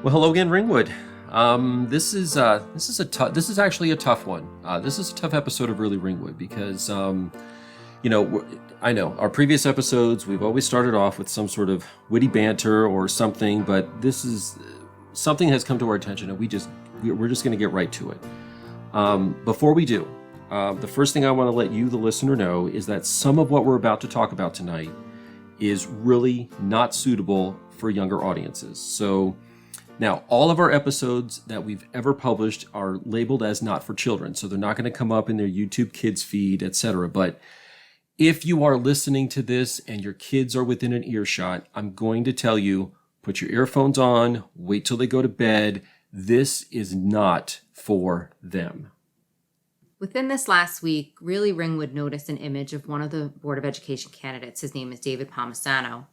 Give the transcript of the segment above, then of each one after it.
Well, hello again, Ringwood. This is actually a tough one. This is a tough episode of Really Ringwood because I know our previous episodes we've always started off with some sort of witty banter or something, but this is something has come to our attention, and we're just going to get right to it. Before we do, the first thing I want to let you, the listener, know is that some of what we're about to talk about tonight is really not suitable for younger audiences. So now, all of our episodes that we've ever published are labeled as not for children, so they're not going to come up in their YouTube Kids feed, etc. But if you are listening to this and your kids are within an earshot, I'm going to tell you, put your earphones on, wait till they go to bed. This is not for them. Within this last week, Really Ringwood noticed an image of one of the Board of Education candidates. His name is David Palmisano.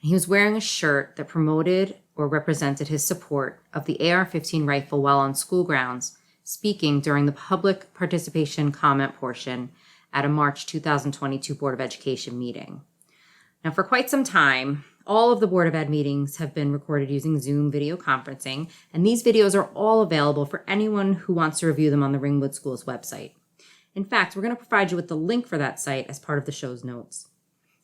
And he was wearing a shirt that promoted or represented his support of the AR-15 rifle while on school grounds, speaking during the public participation comment portion at a March 2022 Board of Education meeting. Now, for quite some time, all of the Board of Ed meetings have been recorded using Zoom video conferencing, and these videos are all available for anyone who wants to review them on the Ringwood School's website. In fact, we're going to provide you with the link for that site as part of the show's notes.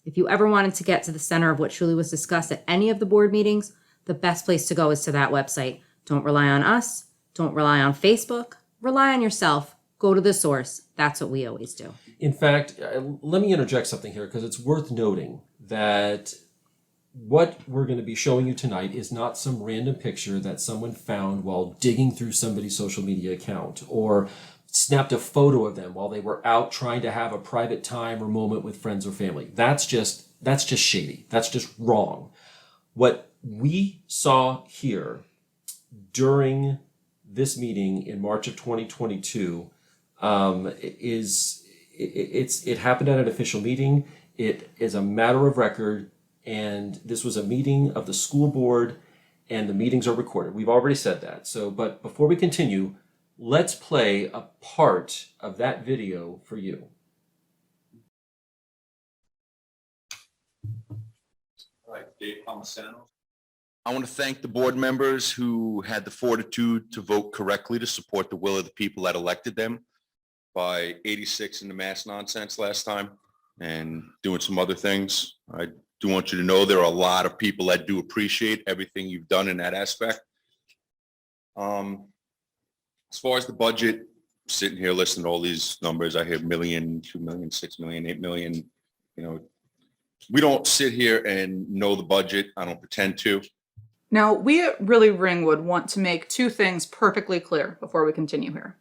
If you ever wanted to get to the center of what truly was discussed at any of the board meetings, the best place to go is to that website. Don't rely on us. Don't rely on Facebook. Rely on yourself. Go to the source. That's what we always do. In fact, let me interject something here because it's worth noting that what we're going to be showing you tonight is not some random picture that someone found while digging through somebody's social media account or snapped a photo of them while they were out trying to have a private time or moment with friends or family. That's just shady. That's just wrong. What we saw here during this meeting in March of 2022 it happened at an official meeting. It is a matter of record, and this was a meeting of the school board, and the meetings are recorded. We've already said that. But before we continue, let's play a part of that video for you. All right, Dave Palmisano. I want to thank the board members who had the fortitude to vote correctly to support the will of the people that elected them by 86 in the mass nonsense last time and doing some other things. I do want you to know there are a lot of people that do appreciate everything you've done in that aspect. As far as the budget, sitting here listening to all these numbers, I hear million, 2 million, 6 million, 8 million. We don't sit here and know the budget. I don't pretend to. Now, we at Really Ringwood want to make two things perfectly clear before we continue here.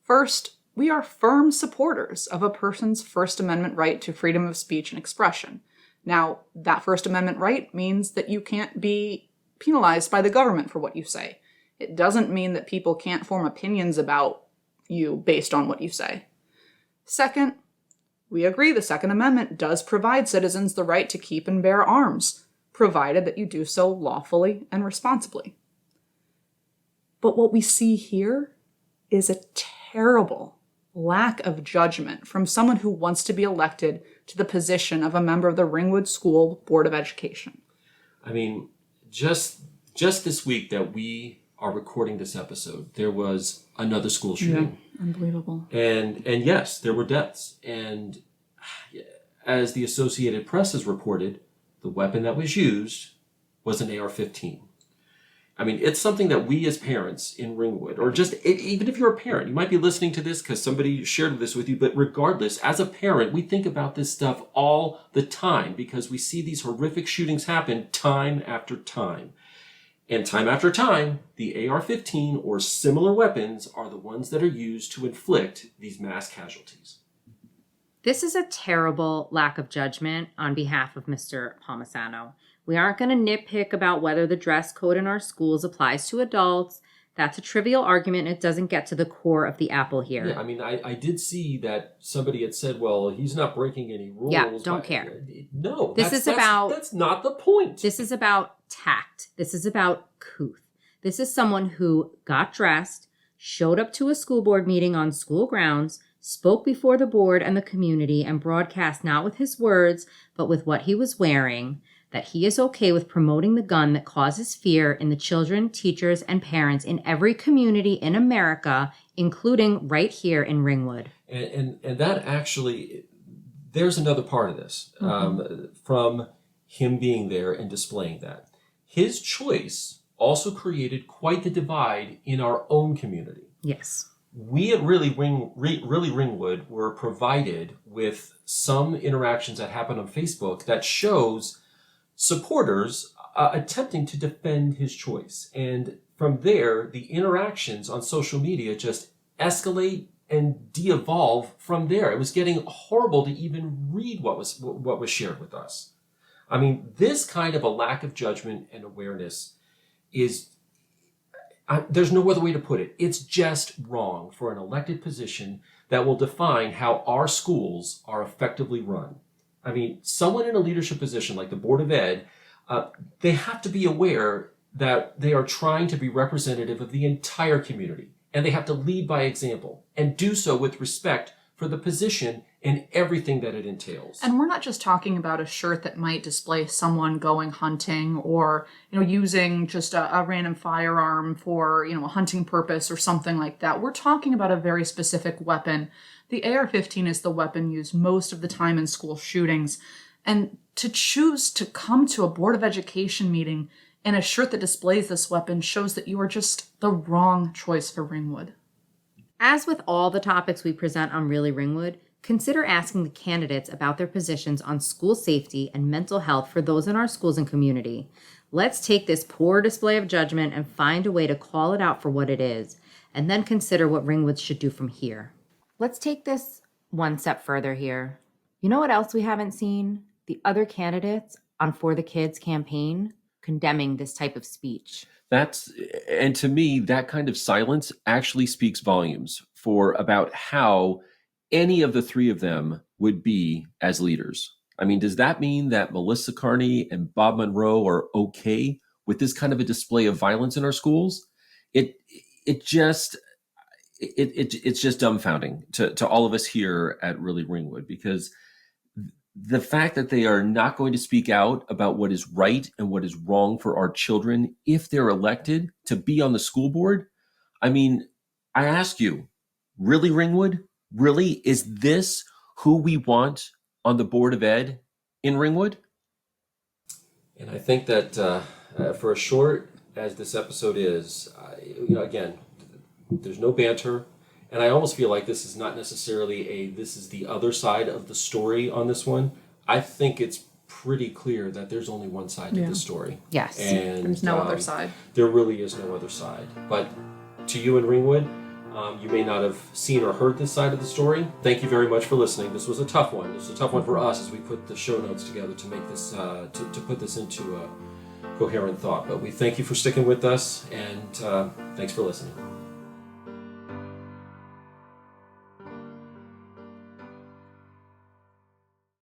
First, we are firm supporters of a person's First Amendment right to freedom of speech and expression. Now, that First Amendment right means that you can't be penalized by the government for what you say. It doesn't mean that people can't form opinions about you based on what you say. Second, we agree the Second Amendment does provide citizens the right to keep and bear arms, provided that you do so lawfully and responsibly. But what we see here is a terrible lack of judgment from someone who wants to be elected to the position of a member of the Ringwood School Board of Education. I mean, just this week that we are recording this episode, there was another school shooting. Yeah, unbelievable. And yes, there were deaths. And as the Associated Press has reported, the weapon that was used was an AR-15. I mean, it's something that we as parents in Ringwood, or just even if you're a parent, you might be listening to this because somebody shared this with you, but regardless, as a parent, we think about this stuff all the time because we see these horrific shootings happen time after time. And time after time, the AR-15 or similar weapons are the ones that are used to inflict these mass casualties. This is a terrible lack of judgment on behalf of Mr. Palmisano. We aren't going to nitpick about whether the dress code in our schools applies to adults. That's a trivial argument. It doesn't get to the core of the apple here. Yeah, I mean, I did see that somebody had said, well, he's not breaking any rules. Yeah, don't care. No, that's not the point. This is about tact. This is about couth. This is someone who got dressed, showed up to a school board meeting on school grounds, spoke before the board and the community, and broadcast not with his words, but with what he was wearing, that he is okay with promoting the gun that causes fear in the children, teachers, and parents in every community in America, including right here in Ringwood. And that actually, there's another part of this, from him being there and displaying that. His choice also created quite the divide in our own community. Yes. We at Really Ringwood were provided with some interactions that happened on Facebook that shows supporters attempting to defend his choice. And from there, the interactions on social media just escalate and de-evolve from there. It was getting horrible to even read what was shared with us. I mean, this kind of a lack of judgment and awareness is, there's no other way to put it. It's just wrong for an elected position that will define how our schools are effectively run. I mean, someone in a leadership position like the Board of Ed, they have to be aware that they are trying to be representative of the entire community, and they have to lead by example and do so with respect for the position and everything that it entails. And we're not just talking about a shirt that might display someone going hunting or, using just a random firearm for, a hunting purpose or something like that. We're talking about a very specific weapon. The AR-15 is the weapon used most of the time in school shootings. And to choose to come to a Board of Education meeting in a shirt that displays this weapon shows that you are just the wrong choice for Ringwood. As with all the topics we present on Really Ringwood, consider asking the candidates about their positions on school safety and mental health for those in our schools and community. Let's take this poor display of judgment and find a way to call it out for what it is, and then consider what Ringwood should do from here. Let's take this one step further here. You know what else we haven't seen? The other candidates on For the Kids campaign condemning this type of speech. And to me, that kind of silence actually speaks volumes for about how any of the three of them would be as leaders. I mean, does that mean that Melissa Carney and Bob Monroe are okay with this kind of a display of violence in our schools? It's just dumbfounding to all of us here at Really Ringwood, because the fact that they are not going to speak out about what is right and what is wrong for our children if they're elected to be on the school board. I mean, I ask you, Really Ringwood? Really, is this who we want on the Board of Ed in Ringwood? And I think that for as short as this episode is, again, there's no banter. And I almost feel like this is not necessarily this is the other side of the story on this one. I think it's pretty clear that there's only one side to this story. Yes. And There's no other side. There really is no other side. But to you in Ringwood, you may not have seen or heard this side of the story. Thank you very much for listening. This was a tough one. This was a tough one for us as we put the show notes together to make this, to put this into a coherent thought. But we thank you for sticking with us, and thanks for listening.